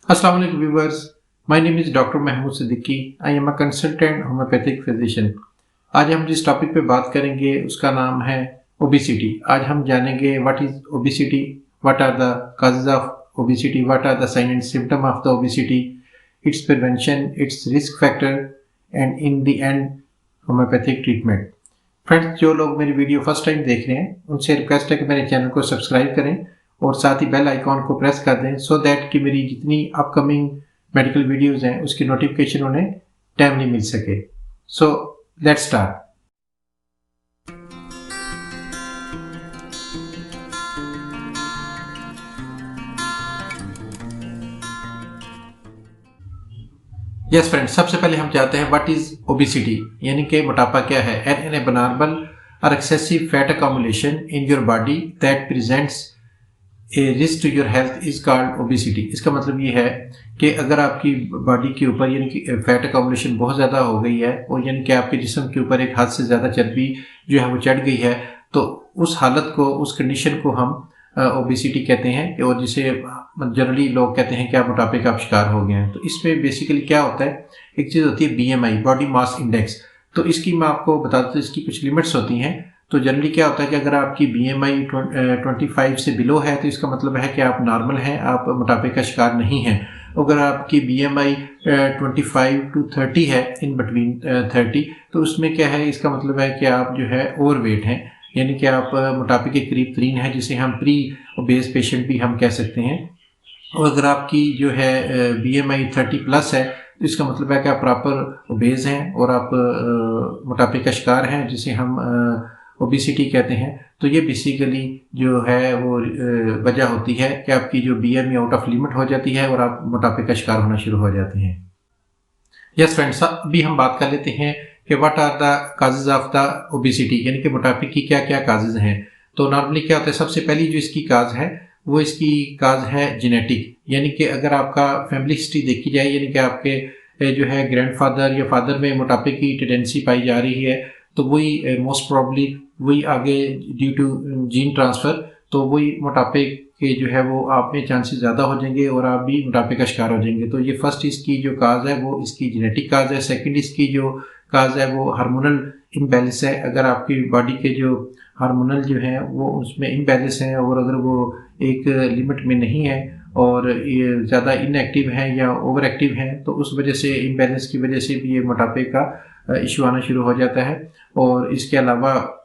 Assalamu alaikum viewers. My name is Dr. Mahmood Siddiqui. I am a consultant homeopathic physician. आज हम जिस topic पे बात करेंगे उसका नाम है ओबिसिटी। आज हम जानेंगे what is obesity, what are the causes of obesity, what are the sign and symptom of the obesity, its prevention, its risk factor and in the end homeopathic treatment. Friends, जो लोग मेरी video first time देख रहे हैं उनसे request है कि मेरे चैनल को सब्सक्राइब करें और साथ ही बेल आइकॉन को प्रेस कर दें सो दैट कि मेरी जितनी अपकमिंग मेडिकल वीडियोस हैं उसकी नोटिफिकेशन उन्हें टाइमली मिल सके। So let's start. Yes friends, सबसे पहले हम चाहते हैं व्हाट इज ओबिसिटी, यानी कि मोटापा क्या है। एन एबनॉर्मल और excessive fat accumulation in your body that presents a risk to your health is called obesity. इसका मतलब ये है कि अगर आपकी बॉडी के ऊपर यानी कि फैट अकोमुलेशन बहुत ज़्यादा हो गई है और यानी कि आपके जिस्म के ऊपर एक हद से ज़्यादा चर्बी जो है वो चढ़ गई है, तो उस हालत को, उस कंडीशन को हम ओबिसिटी कहते हैं और जिसे जनरली लोग कहते हैं कि आप मोटापे का शिकार हो गए हैं। तो इसमें बेसिकली क्या होता है, एक चीज़ होती है BMI, बॉडी मास इंडेक्स। तो इसकी मैं आपको बता दूँ, इसकी कुछ लिमिट्स होती हैं। तो जनरली क्या होता है कि अगर आपकी BMI 25 से बिलो है तो इसका मतलब है कि आप नॉर्मल हैं, आप मोटापे का शिकार नहीं हैं। अगर आपकी BMI 25 to 30 है, इन बिटवीन 30, तो उसमें क्या है, इसका मतलब है कि आप जो है ओवरवेट हैं, यानी कि आप मोटापे के करीब तरीन है, जिसे हम प्री ओबेस पेशेंट भी हम कह सकते हैं। और अगर आपकी जो है BMI 30+ है तो इसका मतलब है कि आप प्रॉपर ओबेज हैं और आप मोटापे का शिकार हैं, जिसे हम ओबिसिटी कहते हैं। तो ये बेसिकली जो है वो वजह होती है कि आपकी जो BMI आउट ऑफ लिमिट हो जाती है और आप मोटापे का शिकार होना शुरू हो जाते हैं। यस फ्रेंड्स, अभी हम बात कर लेते हैं कि what are the causes of the obesity, यानी कि मोटापे की क्या क्या काजेज हैं। तो नॉर्मली क्या होता है, सबसे पहली जो इसकी काज है वो इसकी काज है जेनेटिक, यानी कि अगर आपका फैमिली हिस्ट्री देखी जाए, यानी कि आपके जो है ग्रैंडफादर या फादर में मोटापे की टेंडेंसी पाई जा रही है, तो वही मोस्ट प्रॉब्ली वही आगे ड्यू टू जीन ट्रांसफ़र, तो वही मोटापे के जो है वो आप में चांसेस ज़्यादा हो जाएंगे और आप भी मोटापे का शिकार हो जाएंगे। तो ये फर्स्ट इसकी जो काज है वो इसकी जेनेटिक काज है। सेकंड इसकी जो काज है वो हार्मोनल इम्बैलेंस है। अगर आपकी बॉडी के जो हार्मोनल जो हैं वो उसमें इम्बैलेंस हैं और अगर वो एक लिमिट में नहीं है और ये ज़्यादा इनएक्टिव हैं या ओवर एक्टिव हैं, तो उस वजह से इम्बैलेंस की वजह से भी ये मोटापे का इशू आना शुरू हो जाता है। और इसके अलावा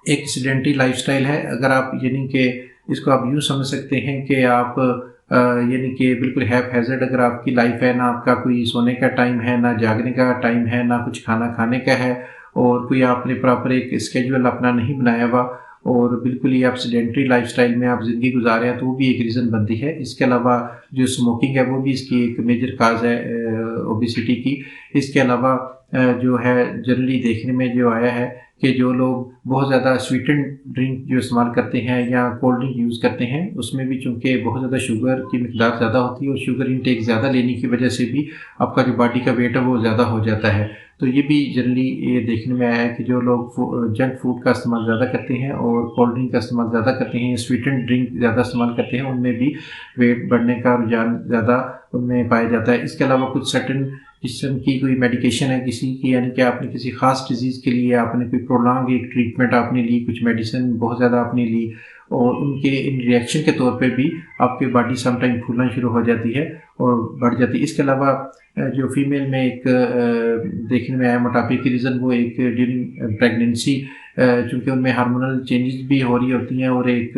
एक सेडेंटरी लाइफस्टाइल है। अगर आप यानी कि इसको आप यूँ समझ सकते हैं कि आप यानी कि बिल्कुल हैज़र्ड अगर आपकी लाइफ है, ना आपका कोई सोने का टाइम है, ना जागने का टाइम है, ना कुछ खाना खाने का है, और कोई आपने प्रॉपर एक स्केड्यूल अपना नहीं बनाया हुआ और बिल्कुल ही आप सेडेंटरी लाइफस्टाइल में आप ज़िंदगी गुजार रहे हैं, तो वो भी एक रीज़न बनती है। इसके अलावा जो स्मोकिंग है वो भी इसकी एक मेजर काज है ओबिसिटी की। इसके अलावा जो है जनरली देखने में जो आया है कि जो लोग बहुत ज़्यादा स्वीटेंड ड्रिंक जो इस्तेमाल करते हैं या कोल्ड ड्रिंक यूज़ करते हैं, उसमें भी चूँकि बहुत ज़्यादा शुगर की मिकदार ज़्यादा होती है और शुगर इंटेक ज़्यादा लेने की वजह से भी आपका जो बॉडी का वेट है वो ज़्यादा हो जाता है। तो ये भी जनरली ये देखने में आया है कि जो लोग जंक फूड का इस्तेमाल ज़्यादा करते हैं और कोल्ड ड्रिंक का इस्तेमाल ज़्यादा करते हैं, स्वीटेंड ड्रिंक ज़्यादा इस्तेमाल करते हैं, उनमें भी वेट बढ़ने का रुझान ज़्यादा उनमें पाया जाता है। इसके अलावा कुछ सर्टेन जिस्म की कोई मेडिकेशन है किसी की, यानी कि आपने किसी खास डिजीज़ के लिए आपने कोई प्रोलॉन्ग एक ट्रीटमेंट आपने ली, कुछ मेडिसिन बहुत ज़्यादा आपने ली और उनके इन रिएक्शन के तौर पे भी आपकी बॉडी समटाइम फूलना शुरू हो जाती है और बढ़ जाती है। इसके अलावा जो फीमेल में एक देखने में आया मोटापे की रीज़न, वो एक ड्यूरिंग प्रेगनेंसी चूँकि उनमें हार्मोनल चेंजेस भी हो रही होती हैं और एक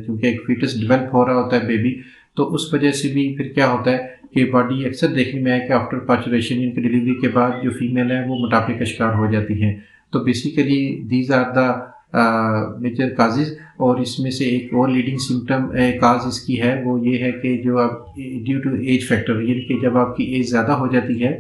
चूँकि एक फीटस डेवलप हो रहा होता है बेबी, तो उस वजह से भी फिर क्या होता है कि बॉडी अक्सर देखने में आया कि आफ्टर पार्चुरेशन यानी कि डिलीवरी के बाद जो फीमेल है वो मोटापे का शिकार हो जाती हैं। तो basically these are the major causes. और इसमें से एक और लीडिंग सिम्टम काज इसकी है वो ये है कि जो आप ड्यू टू एज फैक्टर, यानी कि जब आपकी एज ज़्यादा हो जाती है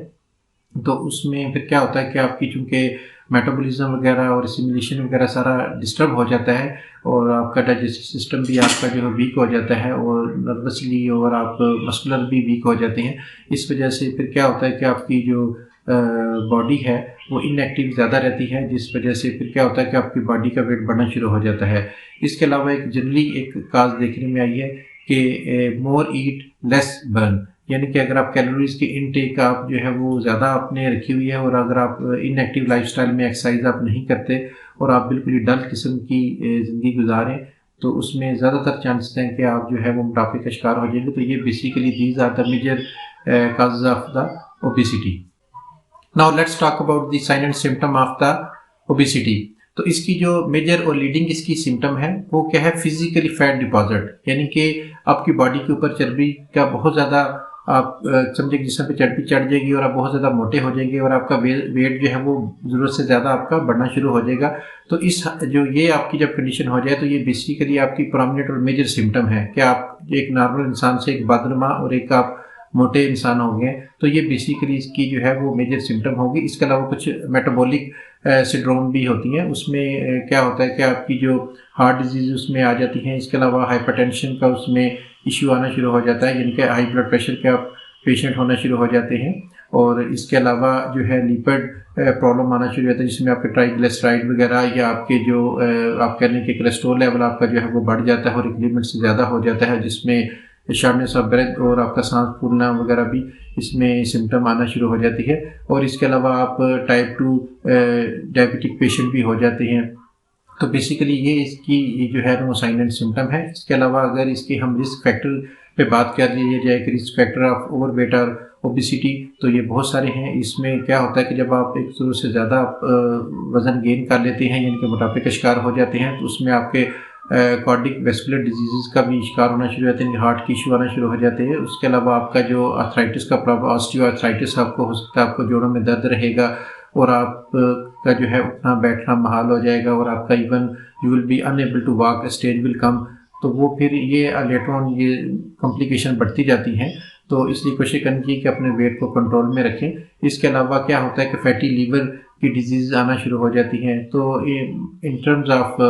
तो उसमें फिर क्या होता है कि आपकी चूँकि मेटाबॉलिज्म वगैरह और सिमुलेशन वगैरह सारा डिस्टर्ब हो जाता है और आपका डाइजेस्टिव सिस्टम भी आपका जो है वीक हो जाता है और नर्वसली और आप मस्कुलर भी वीक हो जाते हैं। इस वजह से फिर क्या होता है कि आपकी जो बॉडी है वो इनएक्टिव ज़्यादा रहती है, जिस वजह से फिर क्या होता है कि आपकी बॉडी का वेट बढ़ना शुरू हो जाता है। इसके अलावा एक जनरली एक काज देखने में आई है कि मोर ईट लेस बर्न, यानी कि अगर आप कैलोरीज की इनटेक आप जो है वो ज़्यादा आपने रखी हुई है और अगर आप इनएक्टिव लाइफस्टाइल में एक्सरसाइज आप नहीं करते और आप बिल्कुल ही डल किस्म की ज़िंदगी गुजारें, तो उसमें ज़्यादातर चांसेस हैं कि आप जो है वो मोटापे का शिकार हो जाएंगे। तो ये basically these are the major causes of the obesity. Now let's talk about the sign and symptom of the obesity. तो इसकी जो मेजर और लीडिंग इसकी सिम्टम है वो क्या है, फिजिकली फैट डिपॉजिट, यानी कि आपकी बॉडी के ऊपर चर्बी का बहुत ज़्यादा आप समझे जिसम पे चर्बी चढ़ जाएगी और आप बहुत ज़्यादा मोटे हो जाएंगे और आपका वेट जो है वो ज़रूरत से ज़्यादा आपका बढ़ना शुरू हो जाएगा। तो इस जो ये आपकी जब कंडीशन हो जाए तो ये बेसिकली आपकी प्रोमिनेंट और मेजर सिम्टम है कि आप एक नॉर्मल इंसान से एक बदनुमा और एक आप मोटे इंसान हो गए। तो ये बेसिकली इसकी जो है वो मेजर सिम्टम होगी। इसके अलावा कुछ मेटाबॉलिक सिंड्रोम भी होती हैं, उसमें क्या होता है कि आपकी जो हार्ट डिजीज उसमें आ जाती हैं। इसके अलावा हाइपरटेंशन का उसमें इश्यू आना शुरू हो जाता है, यानी कि हाई ब्लड प्रेशर के आप पेशेंट होना शुरू हो जाते हैं। और इसके अलावा जो है लिपिड प्रॉब्लम आना शुरू हो जाता है, जिसमें आपके ट्राइग्लिसराइड वगैरह या आपके जो आप कह लें कि कोलेस्ट्रॉल लेवल आपका जो है वो बढ़ जाता है और एक लिमिट से ज़्यादा हो जाता है, जिसमें शॉर्टनेस ऑफ ब्रेथ और आपका सांस फूलना वगैरह भी इसमें सिम्टम आना शुरू हो जाती है। और इसके अलावा आप टाइप 2 डायबिटिक पेशेंट भी हो जाते हैं। तो बेसिकली ये इसकी जो है वो साइन एंड सिम्टम है। इसके अलावा अगर इसके हम रिस्क फैक्टर पे बात कर लिया जाए कि रिस्क फैक्टर ऑफ ओवरवेट और ओबेसिटी, तो ये बहुत सारे हैं। इसमें क्या होता है कि जब आप एक जरूरत से ज़्यादा वज़न गेन कर लेते हैं यानी कि मोटापे का शिकार हो जाते हैं, तो उसमें आपके कार्डिक वेस्कुलर डिजीज़ का भी शिकार होना शुरू हो जाते हैं, हार्ट की इशू आना शुरू हो जाते हैं। उसके अलावा आपका जो आर्थराइटिस का प्रॉब्लम, ऑस्टियोआर्थराइटिस आपको हो सकता है, आपको जोड़ों में दर्द रहेगा और आप का जो है उठना बैठना महाल हो जाएगा और आपका even you will be unable to walk, stage will come. तो वो फिर ये लेटर ऑन ये कॉम्प्लिकेशन बढ़ती जाती हैं। तो इसलिए कोशिश करनी चाहिए कि अपने वेट को कंट्रोल में रखें। इसके अलावा क्या होता है कि फैटी लीवर की डिजीज़ आना शुरू हो जाती हैं। तो इन टर्म्स ऑफ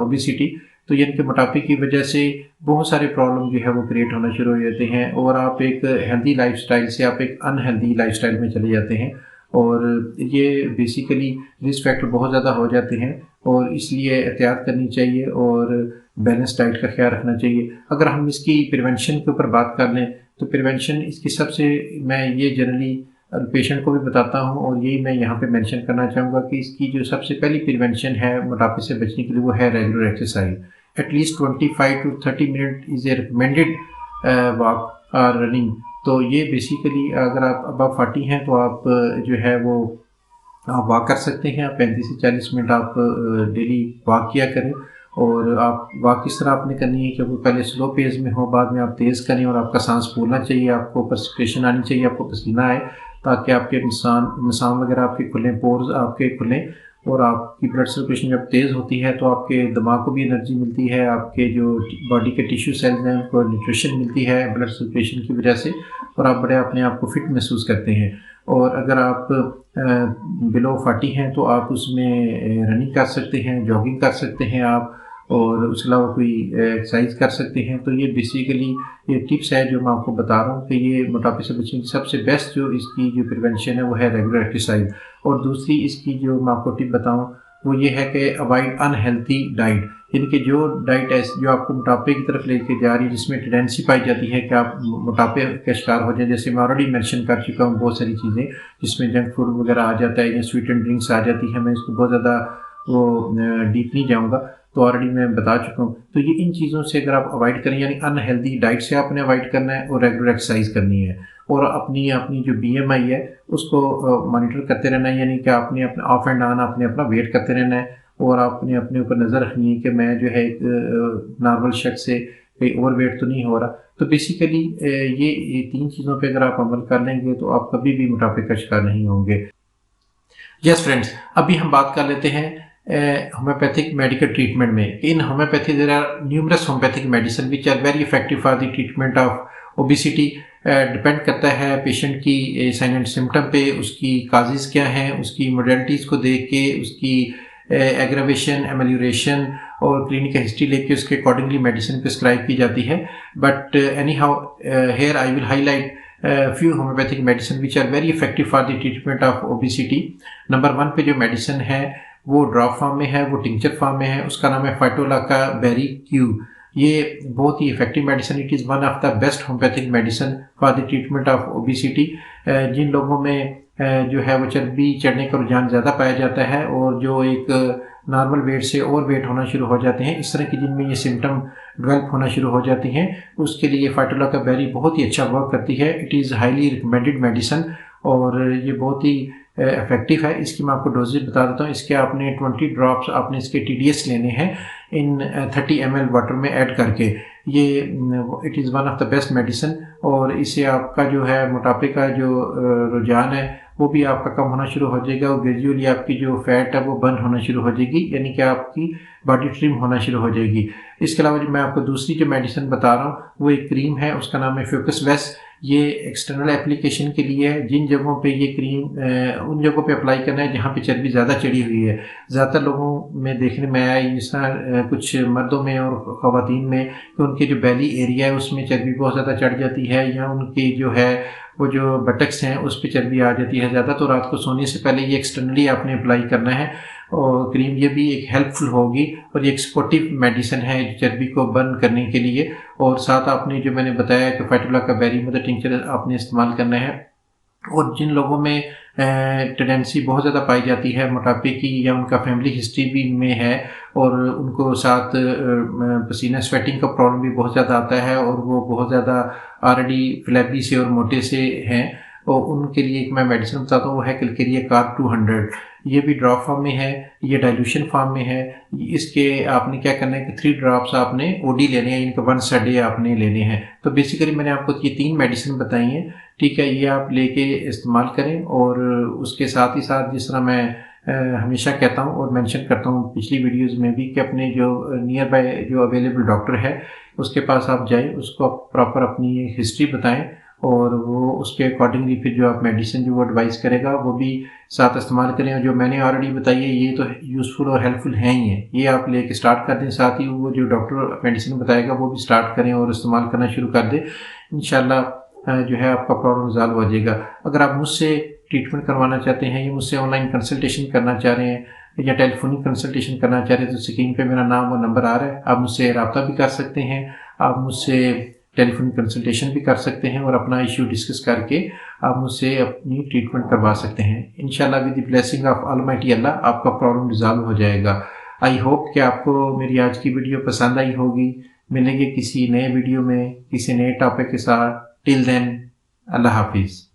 ओबेसिटी, तो यानी कि मोटापे की वजह से बहुत सारे प्रॉब्लम जो है वो क्रिएट होना शुरू हो जाते हैं और आप एक हेल्दी लाइफस्टाइल से आप एक अनहेल्दी लाइफस्टाइल में चले जाते हैं। और ये बेसिकली रिस्क फैक्टर बहुत ज़्यादा हो जाते हैं और इसलिए एहतियात करनी चाहिए और बैलेंस डाइट का ख्याल रखना चाहिए। अगर हम इसकी प्रिवेंशन के ऊपर बात कर लें तो प्रिवेंशन इसकी सबसे, मैं ये जनरली पेशेंट को भी बताता हूँ और यही मैं यहाँ पे मेंशन करना चाहूँगा कि इसकी जो सबसे पहली प्रिवेंशन है मोटापे से बचने के लिए वो है regular exercise. At least 25 to 30 minute is a recommended walk और रनिंग। तो ये बेसिकली अगर आप अबव 40 हैं तो आप जो है वो आप वॉक कर सकते हैं। आप 35 से 40 मिनट आप डेली वॉक किया करें। और आप वॉक किस तरह आपने करनी है कि वो पहले स्लो पेस में हो, बाद में आप तेज़ करें और आपका सांस फूलना चाहिए, आपको पर्सपिरेशन आनी चाहिए, आपको पसीना आए, ताकि आपके निशान वगैरह आपके खुलें, पोर्स आपके खुलें और आपकी ब्लड सर्कुलेशन जब तेज़ होती है तो आपके दिमाग को भी एनर्जी मिलती है, आपके जो बॉडी के टिश्यू सेल्स हैं उनको न्यूट्रिशन मिलती है ब्लड सर्कुलेशन की वजह से और आप बड़े अपने आप को फिट महसूस करते हैं। और अगर आप बिलो 40 हैं तो आप उसमें रनिंग कर सकते हैं, जॉगिंग कर सकते हैं आप, और उसके अलावा कोई एक्सरसाइज कर सकते हैं। तो ये बेसिकली ये टिप्स है जो मैं आपको बता रहा हूँ कि ये मोटापे से बचने की सबसे बेस्ट जो इसकी जो प्रिवेंशन है वो है रेगुलर एक्सरसाइज। और दूसरी इसकी जो मैं आपको टिप बताऊँ वो ये है कि अवॉइड अनहेल्थी डाइट, यानी कि जो डाइट जो आपको मोटापे की तरफ लेके जा रही है, जिसमें टेंडेंसी पाई जाती है कि आप मोटापे का शिकार हो जाए। जैसे मैं ऑलरेडी मेंशन कर चुका हूँ बहुत सारी चीज़ें जिसमें जंक फूड वगैरह आ जाता है या स्वीट एंड ड्रिंक्स आ जाती है, मैं इसको बहुत ज़्यादा वो डीप नहीं जाऊँगा, तो ऑलरेडी मैं बता चुका हूँ। तो ये इन चीज़ों से अगर आप अवॉइड करें, यानी अनहेल्दी डाइट से आपने अवॉइड करना है और रेगुलर एक्सरसाइज करनी है और अपनी जो BMI है उसको मॉनिटर करते रहना है, यानी कि आपने अपना ऑफ एंड ऑन आपने अपना वेट करते रहना है और आपने अपने ऊपर नज़र रखनी है कि मैं जो है एक नॉर्मल शख्स से कोई ओवर वेट तो नहीं हो रहा। तो बेसिकली ये 3 चीज़ों पे अगर आप अमल कर लेंगे तो आप कभी भी मोटापे का शिकार नहीं होंगे। यस फ्रेंड्स, अभी हम बात कर लेते हैं होम्योपैथिक मेडिकल ट्रीटमेंट में। In homeopathy there are numerous homeopathic medicine which are very effective for the treatment of obesity. Depend करता है पेशेंट की साइन एंड सिम्टम पे, उसकी काजेज़ क्या हैं, उसकी मोडेलिटीज़ को देख के, उसकी एग्रावेशन, एमेलियोरेशन और क्लिनिकल हिस्ट्री लेके उसके अकॉर्डिंगली मेडिसिन प्रिस्क्राइब की जाती है। But any how here I will highlight few homeopathic medicine which are very effective for the treatment of obesity। Number 1 पे जो मेडिसिन है वो ड्रॉप फॉर्म में है, वो टिंचर फॉर्म में है, उसका नाम है फाइटोलाका बेरी क्यू। ये बहुत ही effective medicine, it is one of the best homeopathic medicine for the treatment of obesity. जिन लोगों में जो है वो चर्बी चढ़ने का रुझान ज़्यादा पाया जाता है और जो एक नॉर्मल वेट से ओवर वेट होना शुरू हो जाते हैं, इस तरह की जिनमें ये सिम्टम डेवलप होना शुरू हो जाती हैं, उसके लिए फाइटोला का बेरी बहुत ही अच्छा वर्क करती है। It is highly recommended medicine और ये बहुत ही इफेक्टिव है। इसकी मैं आपको डोजेज बता देता हूँ। इसके आपने 20 ड्रॉप्स आपने इसके TDS लेने हैं इन 30 ml वाटर में ऐड करके। ये it is one of the best medicine और इससे आपका जो है मोटापे का जो रुझान है वो भी आपका कम होना शुरू हो जाएगा और ग्रेजुअली आपकी जो फैट है वो बर्न होना शुरू हो जाएगी, यानी कि आपकी बॉडी ट्रिम होना शुरू हो जाएगी। इसके अलावा जो मैं आपको दूसरी जो मेडिसिन बता रहा हूँ वो एक क्रीम है, उसका नाम है फोकस वेस। ये एक्सटर्नल एप्लीकेशन के लिए है। जिन जगहों पे ये क्रीम उन जगहों पे अप्लाई करना है जहाँ पे चर्बी ज़्यादा चढ़ी हुई है। ज़्यादातर लोगों में देखने में आया जिस तरह कुछ मर्दों में और ख़वातीन में कि उनके जो बेली एरिया है उसमें चर्बी बहुत ज़्यादा चढ़ जाती है, या उनकी जो है वो जो बटक्स हैं उस पर चर्बी आ जाती है ज़्यादा। तो रात को सोने से पहले ये एक्सटर्नली आपने अप्लाई करना है और क्रीम ये भी एक हेल्पफुल होगी और ये एक सपोर्टिव मेडिसिन है चर्बी को बर्न करने के लिए। और साथ आपने जो मैंने बताया कि फाइटोला का बेरी मदर टिंचर आपने इस्तेमाल करना है। और जिन लोगों में टेंडेंसी बहुत ज़्यादा पाई जाती है मोटापे की, या उनका फैमिली हिस्ट्री भी में है और उनको साथ पसीना स्वेटिंग का प्रॉब्लम भी बहुत ज़्यादा आता है और वो बहुत ज़्यादा ऑलरेडी फ्लैबी से और मोटे से हैं, और उनके लिए एक मैं मेडिसिन बताता हूँ, वो है क्लिकेरिया कार्ब 200। ये भी ड्रॉप फॉर्म में है, ये डाइल्यूशन फॉर्म में है। इसके आपने क्या करना है कि 3 ड्रॉप्स आपने ओडी लेने हैं, इनका 1 डे आपने लेने हैं। तो बेसिकली मैंने आपको ये 3 मेडिसिन बताई हैं, ठीक है। ये आप लेके इस्तेमाल करें और उसके साथ ही साथ जिस तरह मैं हमेशा कहता हूँ और मेंशन करता हूँ पिछली वीडियोस में भी कि अपने जो नियर बाय जो अवेलेबल डॉक्टर है उसके पास आप जाएं, उसको आप प्रॉपर अपनी हिस्ट्री बताएं और वो उसके अकॉर्डिंगली फिर जो आप मेडिसिन जो वो एडवाइस करेगा वो भी साथ इस्तेमाल करें। और जो मैंने ऑलरेडी बताई है ये तो यूज़फुल और हेल्पफुल हैं ही हैं, ये आप लेके स्टार्ट कर दें। साथ ही वो जो डॉक्टर मेडिसिन बताएगा वो भी स्टार्ट करें और इस्तेमाल करना शुरू कर दें। इंशाल्लाह जो है आपका प्रॉब्लम रिजॉल्व हो जाएगा। अगर आप मुझसे ट्रीटमेंट करवाना चाहते हैं या मुझसे ऑनलाइन कंसल्टेशन करना चाह रहे हैं या टेलीफोनिक कंसल्टेशन करना चाह रहे हैं तो स्क्रीन पे मेरा नाम और नंबर आ रहा है, आप मुझसे रब्ता भी कर सकते हैं, आप मुझसे टेलीफोनिक कंसल्टेशन भी कर सकते हैं और अपना इश्यू डिस्कस करके आप मुझसे अपनी ट्रीटमेंट करवा सकते हैं। इंशाल्लाह with the blessing of Almighty Allah आपका प्रॉब्लम रिजॉल्व हो जाएगा। आई होप कि आपको मेरी आज की वीडियो पसंद आई होगी। मिलेंगे किसी नए वीडियो में किसी नए टॉपिक के साथ। टिल देन, अल्लाह हाफिज़।